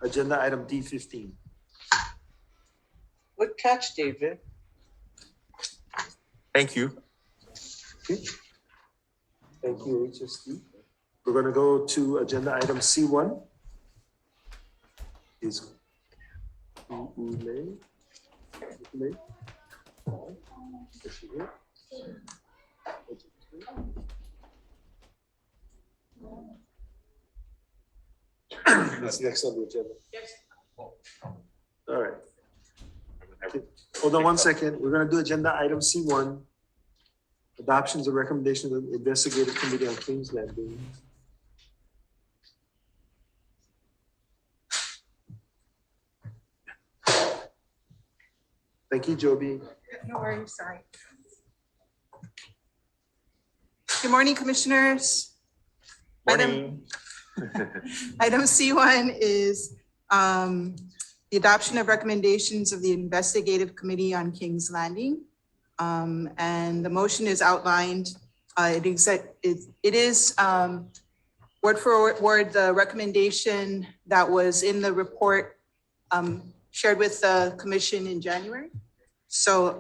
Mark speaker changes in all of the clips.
Speaker 1: Agenda item D15.
Speaker 2: Good catch, David.
Speaker 3: Thank you.
Speaker 1: Okay. Thank you, HSD. We're going to go to agenda item C1. Is Ule? Is she here? That's next on the agenda. All right. Hold on one second. We're going to do agenda item C1. Adoptions of recommendations of the investigative committee on King's Landing. Thank you, Joby.
Speaker 4: No worries, sorry. Good morning, Commissioners.
Speaker 3: Morning.
Speaker 4: Item C1 is the adoption of recommendations of the Investigative Committee on King's Landing. And the motion is outlined. It is word for word the recommendation that was in the report shared with the Commission in January. So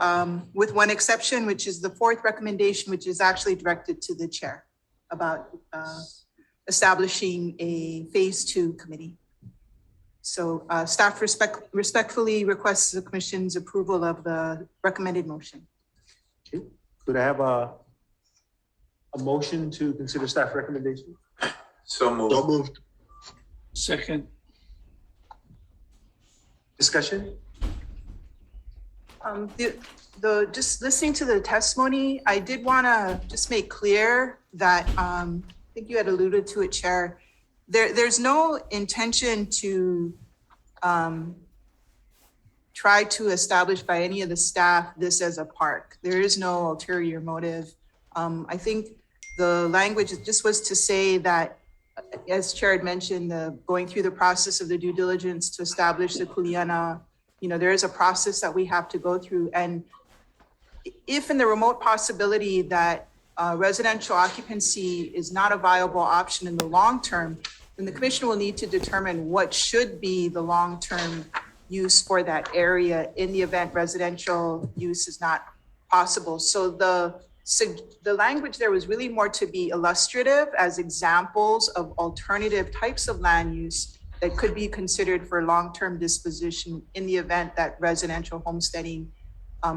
Speaker 4: with one exception, which is the fourth recommendation, which is actually directed to the chair about establishing a phase 2 committee. So staff respectfully requests the Commission's approval of the recommended motion.
Speaker 1: Okay. Could I have a motion to consider staff recommendation?
Speaker 3: So moved.
Speaker 5: Second.
Speaker 1: Discussion?
Speaker 4: Just listening to the testimony, I did want to just make clear that I think you had alluded to it, Chair. There's no intention to try to establish by any of the staff this as a park. There is no ulterior motive. I think the language just was to say that, as Chair had mentioned, going through the process of the due diligence to establish the Kuleana, there is a process that we have to go through. And if in the remote possibility that residential occupancy is not a viable option in the long term, then the Commission will need to determine what should be the long-term use for that area in the event residential use is not possible. So the language there was really more to be illustrative as examples of alternative types of land use that could be considered for long-term disposition in the event that residential homesteading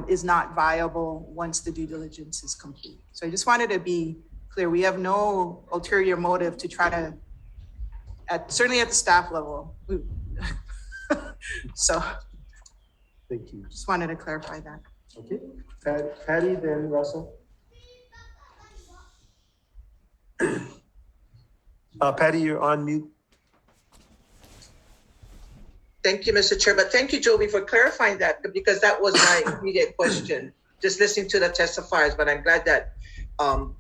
Speaker 4: is not viable once the due diligence is complete. So I just wanted to be clear. We have no ulterior motive to try to, certainly at the staff level. So
Speaker 1: Thank you.
Speaker 4: just wanted to clarify that.
Speaker 1: Okay. Patty, then Russell. Patty, you're on mute.
Speaker 2: Thank you, Mr. Chair, but thank you, Joby, for clarifying that, because that was my immediate question, just listening to the testifiers, but I'm glad that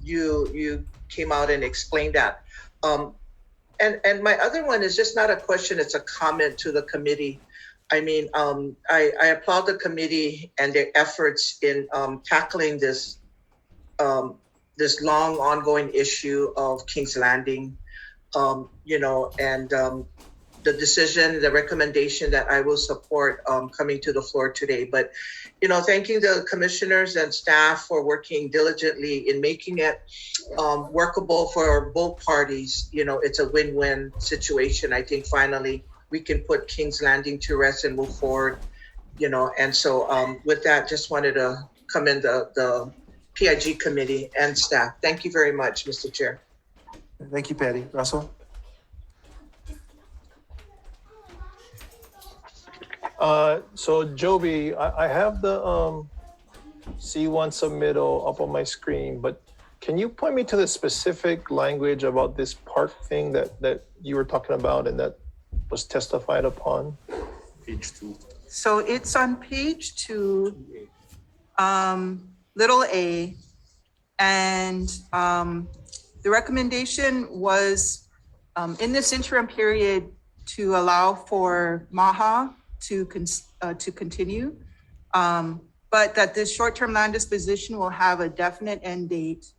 Speaker 2: you came out and explained that. And my other one is just not a question, it's a comment to the committee. I mean, I applaud the committee and their efforts in tackling this long ongoing issue of King's Landing, and the decision, the recommendation that I will support coming to the floor today. But, thanking the commissioners and staff for working diligently in making it workable for both parties. It's a win-win situation. I think finally we can put King's Landing to rest and move forward, and so with that, just wanted to commend the PIG committee and staff. Thank you very much, Mr. Chair.
Speaker 1: Thank you, Patty. Russell?
Speaker 5: So Joby, I have the C1 submittal up on my screen, but can you point me to the specific language about this park thing that you were talking about and that was testified upon?
Speaker 3: Page 2.
Speaker 4: So it's on page 2, little a, and the recommendation was in this interim period to allow for MAHA to continue, but that this short-term land disposition will have a definite end date,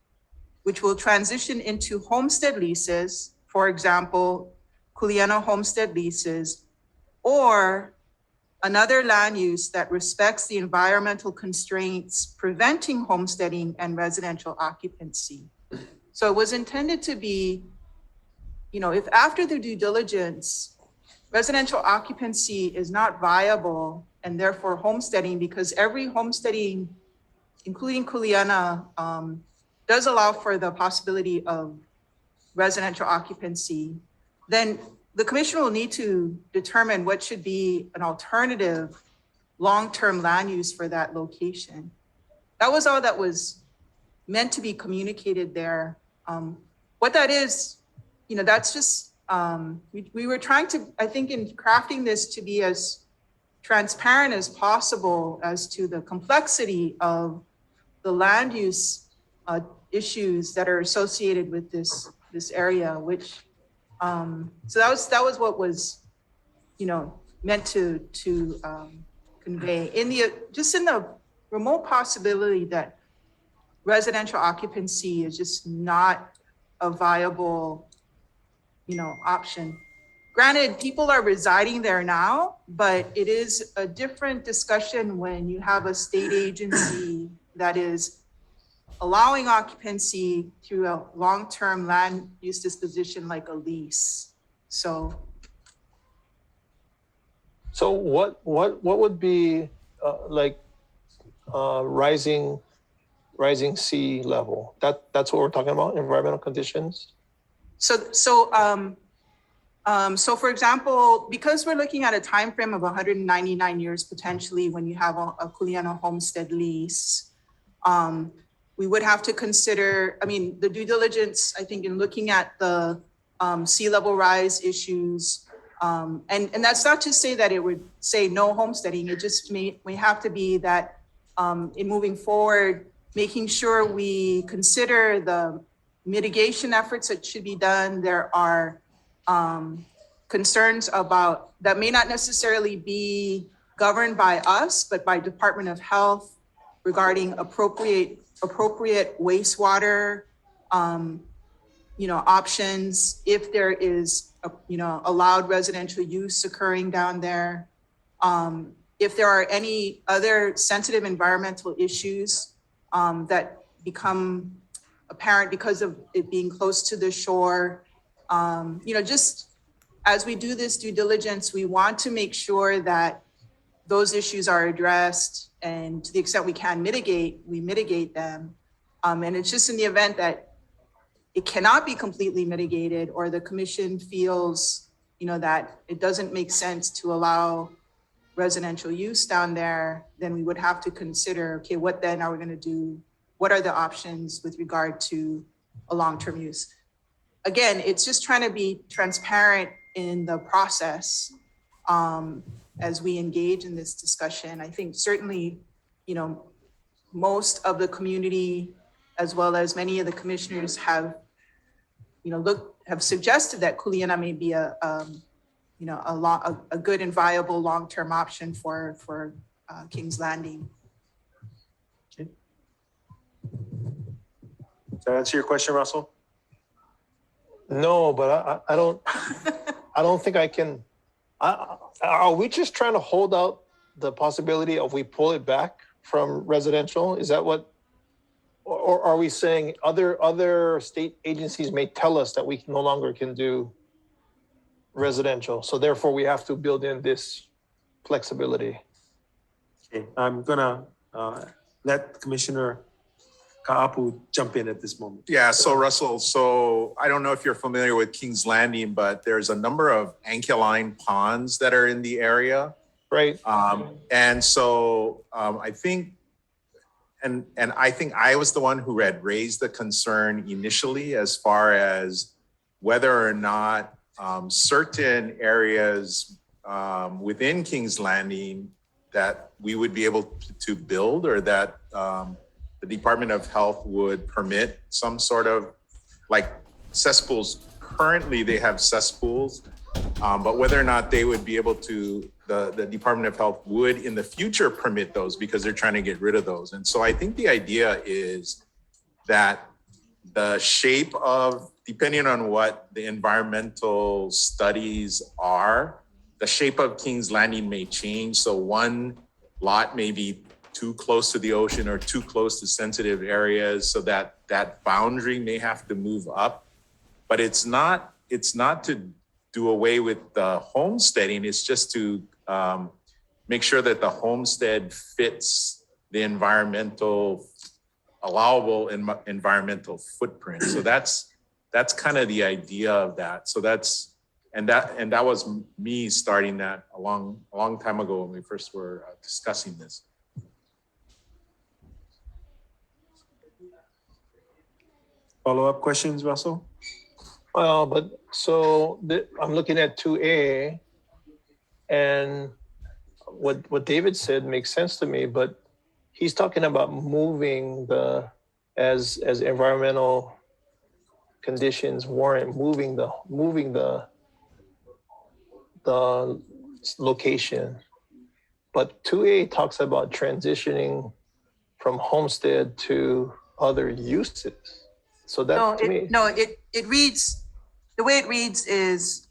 Speaker 4: which will transition into homestead leases, for example, Kuleana homestead leases, or another land use that respects the environmental constraints preventing homesteading and residential occupancy. So it was intended to be, if after the due diligence, residential occupancy is not viable and therefore homesteading, because every homesteading, including Kuleana, does allow for the possibility of residential occupancy, then the commission will need to determine what should be an alternative long-term land use for that location. That was all that was meant to be communicated there. What that is, that's just, we were trying to, I think in crafting this, to be as transparent as possible as to the complexity of the land use issues that are associated with this area, which, so that was what was, meant to convey in the remote possibility that residential occupancy is just not a viable, option. Granted, people are residing there now, but it is a different discussion when you have a state agency that is allowing occupancy through a long-term land use disposition like a lease. So
Speaker 5: what would be rising sea level? That's what we're talking about, environmental conditions?
Speaker 4: So for example, because we're looking at a time frame of 199 years potentially when you have a Kuleana homestead lease, we would have to consider, the due diligence, I think, in looking at the sea level rise issues, and that's not to say that it would say no homesteading. It just may have to be that in moving forward, making sure we consider the mitigation efforts that should be done. There are concerns about that may not necessarily be governed by us, but by Department of Health regarding appropriate wastewater, options if there is, allowed residential use occurring down there. If there are any other sensitive environmental issues that become apparent because of it being close to the shore, just as we do this due diligence, we want to make sure that those issues are addressed, and to the extent we can mitigate, we mitigate them. And it's just in the event that it cannot be completely mitigated, or the commission feels, that it doesn't make sense to allow residential use down there, then we would have to consider, okay, what then are we going to do? What are the options with regard to a long-term use? Again, it's just trying to be transparent in the process as we engage in this discussion. I think certainly, most of the community, as well as many of the commissioners, have suggested that Kuleana may be a good and viable long-term option for King's Landing.
Speaker 1: Okay. Does that answer your question, Russell?
Speaker 5: No, but I don't think I can. Are we just trying to hold out the possibility of we pull it back from residential? Is that what, or are we saying other state agencies may tell us that we no longer can do residential, so therefore we have to build in this flexibility?
Speaker 1: Okay, I'm gonna let Commissioner Kaapu jump in at this moment.
Speaker 3: Yeah, so Russell, so I don't know if you're familiar with King's Landing, but there's a number of ancholine ponds that are in the area.
Speaker 5: Right.
Speaker 3: And so I think, and I think I was the one who had raised the concern initially as far as whether or not certain areas within King's Landing that we would be able to build, or that the Department of Health would permit some sort of like cesspools. Currently they have cesspools, but whether or not they would be able to, the Department of Health would in the future permit those, because they're trying to get rid of those. And so I think the idea is that the shape of, depending on what the environmental studies are, the shape of King's Landing may change. So one lot may be too close to the ocean or too close to sensitive areas, so that that boundary may have to move up. But it's not to do away with the homesteading. It's just to make sure that the homestead fits the allowable environmental footprint. So that's kind of the idea of that. So that was me starting that a long time ago when we first were discussing this.
Speaker 1: Follow-up questions, Russell?
Speaker 5: Well, but so I'm looking at 2A, and what David said makes sense to me, but he's talking about moving as environmental conditions warrant moving the location. But 2A talks about transitioning from homestead to other uses. So that to me.
Speaker 4: It reads, the way it reads is,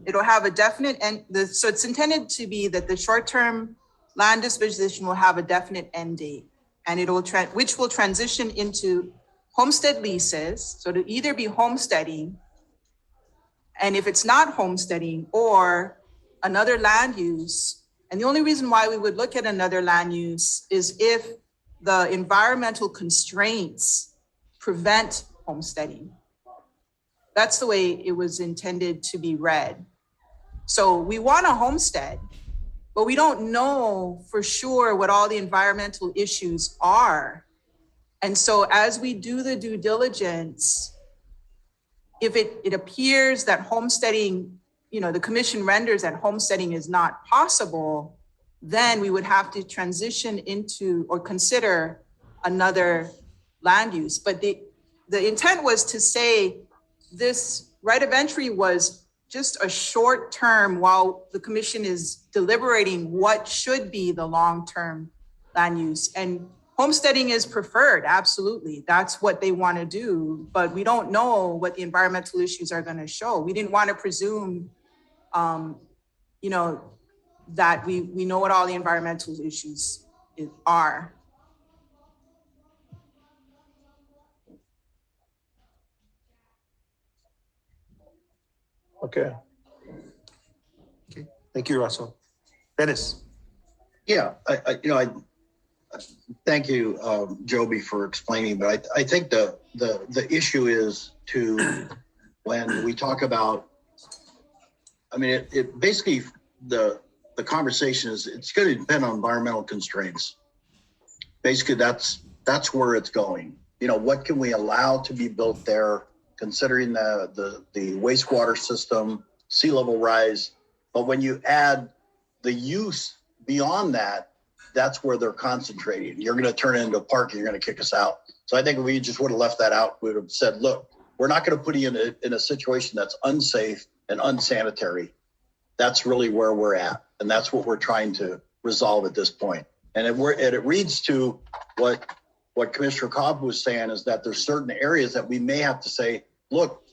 Speaker 4: it'll have a definite so it's intended to be that the short-term land disposition will have a definite end date, and which will transition into homestead leases. So to either be homesteading, and if it's not homesteading, or another land use. And the only reason why we would look at another land use is if the environmental constraints prevent homesteading. That's the way it was intended to be read. So we want a homestead, but we don't know for sure what all the environmental issues are. And so as we do the due diligence, if it appears that homesteading, the commission renders that homesteading is not possible, then we would have to transition into or consider another land use. But the intent was to say this right of entry was just a short term while the commission is deliberating what should be the long-term land use. And homesteading is preferred, absolutely. That's what they want to do, but we don't know what the environmental issues are going to show. We didn't want to presume, that we know what all the environmental issues are.
Speaker 5: Okay.
Speaker 1: Okay, thank you, Russell. Dennis?
Speaker 6: Yeah, I thank you, Joby, for explaining, but I think the issue is when we talk about, it basically, the conversation is, it's going to depend on environmental constraints. Basically, that's where it's going. What can we allow to be built there, considering the wastewater system, sea level rise. But when you add the use beyond that, that's where they're concentrating. You're going to turn it into a park and you're going to kick us out. So I think if we just would have left that out, we would have said, look, we're not going to put you in a situation that's unsafe and unsanitary. That's really where we're at. And that's what we're trying to resolve at this point. And it reads to what Commissioner Cobb was saying, is that there's certain areas that we may have to say, look,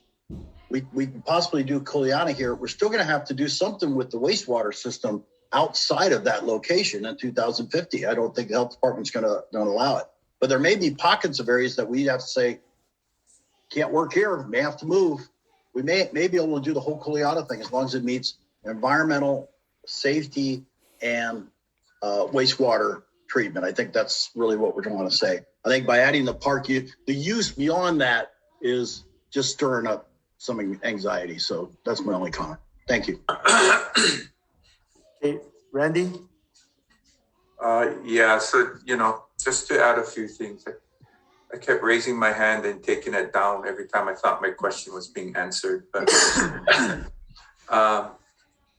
Speaker 6: we can possibly do Kuleana here. We're still going to have to do something with the wastewater system outside of that location in 2050. I don't think the health department's going to allow it. But there may be pockets of areas that we have to say, can't work here, may have to move. We may be able to do the whole Kuleana thing as long as it meets environmental, safety, and wastewater treatment. I think that's really what we're trying to say. I think by adding the park, the use beyond that is just stirring up some anxiety. So that's my only comment. Thank you.
Speaker 1: Okay, Randy?
Speaker 7: Yeah, so, just to add a few things, I kept raising my hand and taking it down every time I thought my question was being answered. But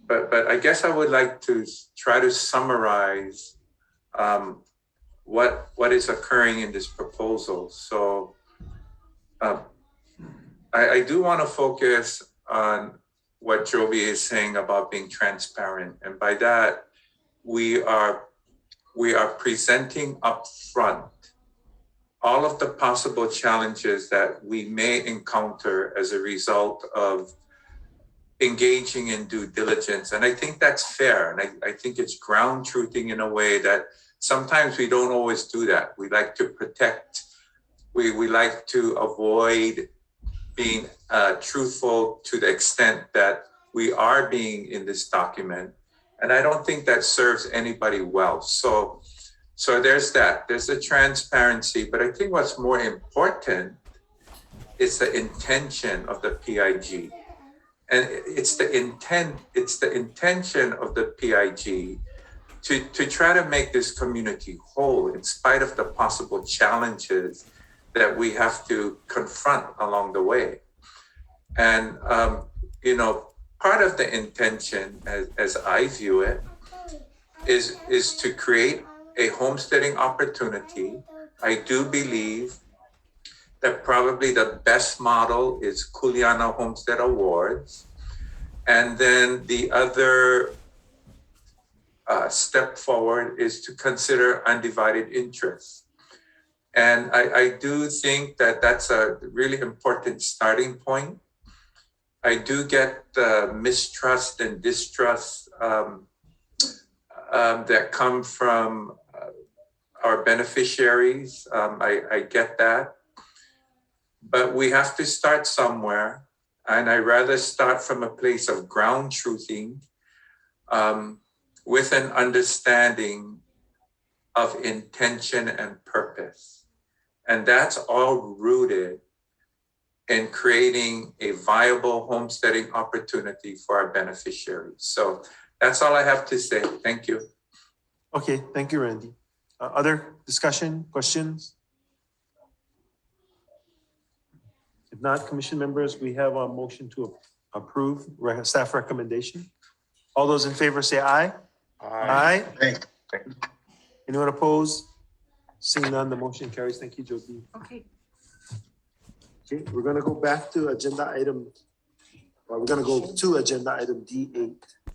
Speaker 7: but I guess I would like to try to summarize what is occurring in this proposal. So I do want to focus on what Joby is saying about being transparent. And by that, we are presenting upfront all of the possible challenges that we may encounter as a result of engaging in due diligence. And I think that's fair. And I think it's ground truthing in a way that sometimes we don't always do that. We like to protect, we like to avoid being truthful to the extent that we are being in this document. And I don't think that serves anybody well. So there's that. There's the transparency. But I think what's more important is the intention of the PIG. And it's the intention of the PIG to try to make this community whole in spite of the possible challenges that we have to confront along the way. And, part of the intention, as I view it, is to create a homesteading opportunity. I do believe that probably the best model is Kuleana Homestead Awards. And then the other step forward is to consider undivided interest. And I do think that that's a really important starting point. I do get the mistrust and distrust that come from our beneficiaries. I get that. But we have to start somewhere. And I rather start from a place of ground truthing with an understanding of intention and purpose. And that's all rooted in creating a viable homesteading opportunity for our beneficiaries. So that's all I have to say. Thank you.
Speaker 1: Okay, thank you, Randy. Other discussion, questions? If not, commission members, we have a motion to approve staff recommendation. All those in favor say aye. Aye.
Speaker 6: Hey,
Speaker 1: Anyone opposed? Seeing none, the motion carries. Thank you, Jyoti.
Speaker 4: Okay.
Speaker 1: Okay, we're gonna go back to agenda item, we're gonna go to agenda item D8.